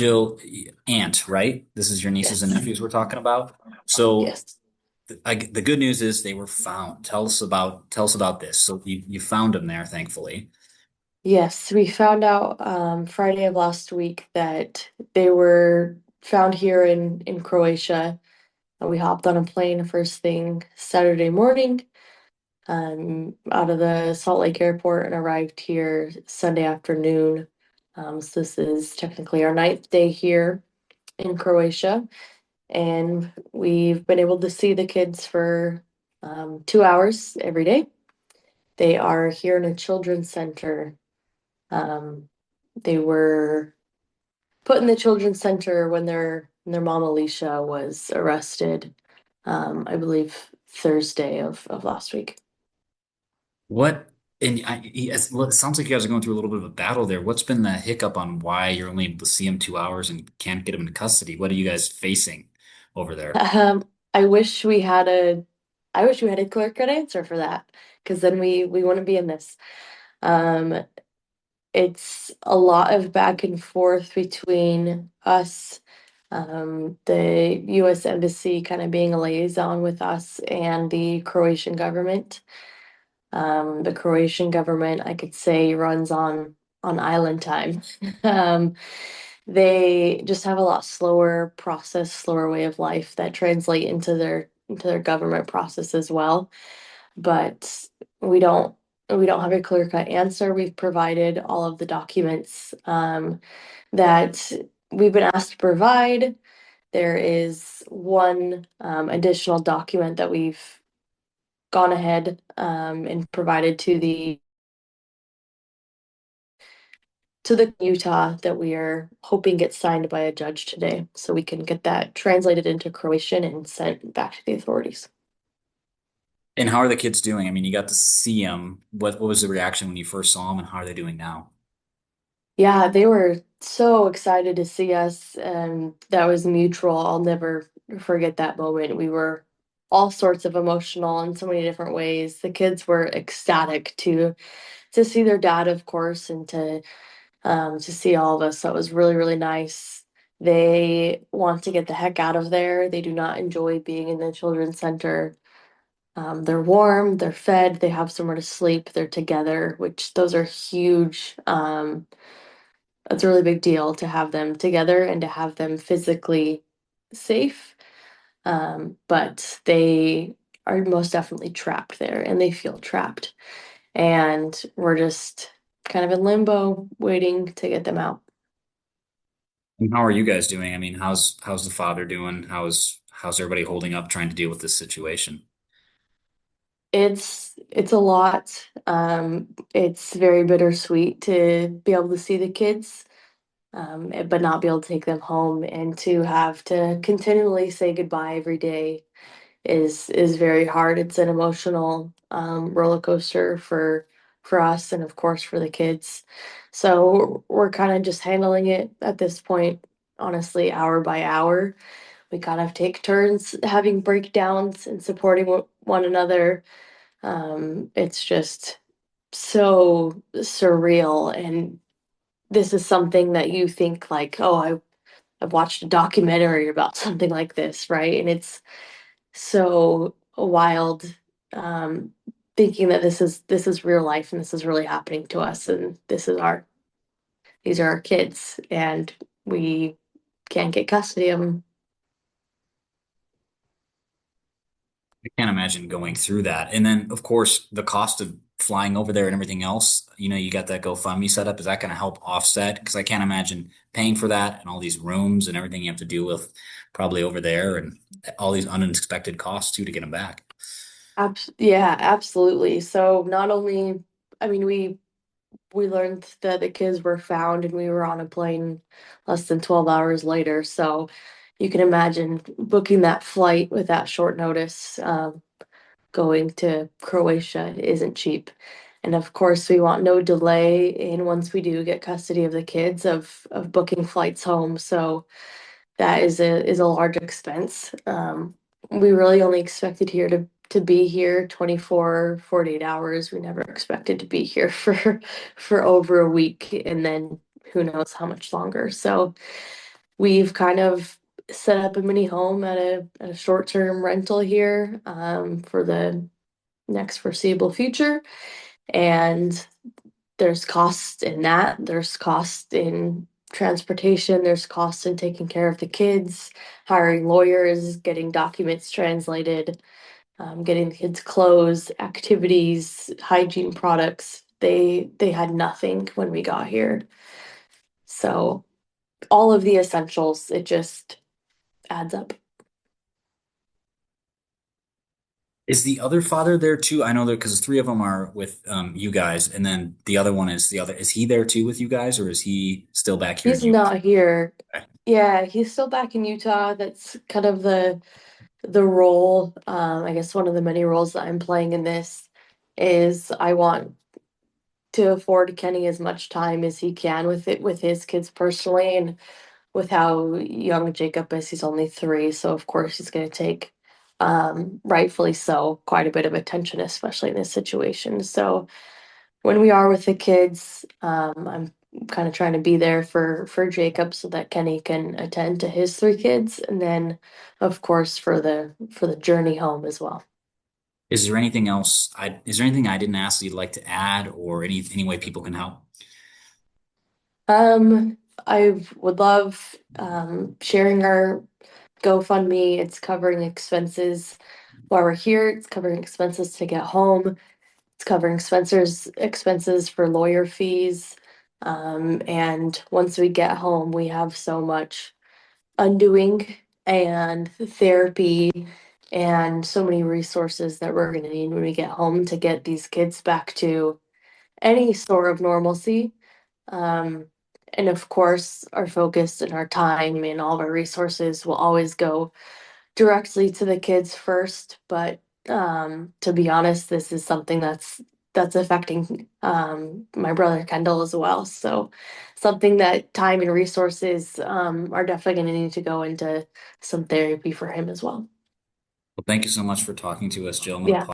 Jill, aunt, right? This is your nieces and Yes. nephews we're talking about. So Yes. the good news is they were found. Tell us about this. So you found them there, thankfully. Yes, we found out Friday of last week that they were found here in Croatia. We hopped on a plane first thing Saturday morning out of the Salt Lake airport and arrived here Sunday afternoon. So this is technically our ninth day here in Croatia, and we've been able to see the kids for 2 hours every day. They are here in a children's center. Um, they were put in the children's center when their mom Elleshia was arrested, I believe Thursday of last week. What and well, it sounds like you guys are going through a little bit of a battle there. What's been the hiccup on why you're only able to see them 2 hours and can't get them in custody? What are you guys facing over there? Um, I wish we had a I wish we had a clear-cut answer for that, because then we wouldn't be in this. Um, it's a lot of back and forth between us, the US Embassy kind of being a liaison with us and the Croatian government. The Croatian government, I could say, runs on island time. Um, they just have a lot slower process, slower way of life that translate into their government process as well. But we don't we don't have a clear-cut answer. We've provided all of the documents that we've been asked to provide. There is one additional document that we've gone ahead and provided to the Utah that we are hoping gets signed by a judge today, so we can get that translated into Croatian and sent back to the authorities. And how are the kids doing? I mean, you got to see them. What was the reaction when you first saw them, and how are they doing now? Yeah, they were so excited to see us, and that was mutual. I'll never forget that moment. We were all sorts of emotional in so many different ways. The kids were ecstatic to see their dad, of course, and to see all of us. That was really, really nice. They want to get the heck out of there. They do not enjoy being in the children's center. They're warm, they're fed, they have somewhere to sleep, they're together, which those are huge. It's a really big deal to have them together and to have them physically safe. But they are most definitely trapped there and they feel trapped. And we're just kind of in limbo, waiting to get them out. And how are you guys doing? I mean, how's the father doing? How's everybody holding up trying to deal with this situation? It's a lot. It's very bittersweet to be able to see the kids, but not be able to take them home and to have to continually say goodbye every day is very hard. It's an emotional roller coaster for us and of course for the kids. So we're kind of just handling it at this point, honestly, hour by hour. We kind of take turns having breakdowns and supporting one another. It's just so surreal, and this is something that you think like, oh, I've watched a documentary about something like this, right? And it's so wild, um, thinking that this is real life and this is really happening to us, and these are our kids, and we can't get custody of them. I can't imagine going through that. And then, of course, the cost of flying over there and everything else, you got that GoFundMe set up. Is that going to help offset? Because I can't imagine paying for that and all these rooms and everything you have to deal with probably over there and all these unexpected costs too to get them back. Yeah, absolutely. So not only, I mean, we learned that the kids were found and we were on a plane less than 12 hours later. So you can imagine booking that flight with that short notice, going to Croatia isn't cheap. And of course, we want no delay in once we do get custody of the kids of booking flights home. So that is a large expense. We really only expected here to be here 24, 48 hours. We never expected to be here for over a week and then who knows how much longer. So we've kind of set up a mini home at a short-term rental here for the next foreseeable future. And there's cost in that. There's cost in transportation. There's cost in taking care of the kids, hiring lawyers, getting documents translated, getting the kids clothes, activities, hygiene products. They had nothing when we got here. So all of the essentials, it just adds up. Is the other father there too? I know there because three of them are with you guys, and then the other one is the other. Is he there too with you guys, or is he still back here in He's Utah? not here. Yeah, he's still back in Utah. That's kind of the role. I guess one of the many roles that I'm playing in this is I want to afford Kenny as much time as he can with it with his kids personally, and with how young Jacob is, he's only 3, so of course he's going to take, rightfully so, quite a bit of attention, especially in this situation. So when we are with the kids, I'm kind of trying to be there for Jacob so that Kenny can attend to his 3 kids, and then, of course, for the journey home as well. Is there anything else? Is there anything I didn't ask that you'd like to add, or any way people can help? Um, I would love sharing our GoFundMe. It's covering expenses while we're here. It's covering expenses to get home. It's covering Spencer's expenses for lawyer fees. And once we get home, we have so much undoing and therapy and so many resources that we're going to need when we get home to get these kids back to any sort of normalcy. Um, and of course, our focus and our time and all of our resources will always go directly to the kids first. But to be honest, this is something that's affecting my brother Kendall as well. So something that time and resources are definitely going to need to go into some therapy for him as well. Well, thank you so much for talking to us, Jill. I'm going to Yeah. pause.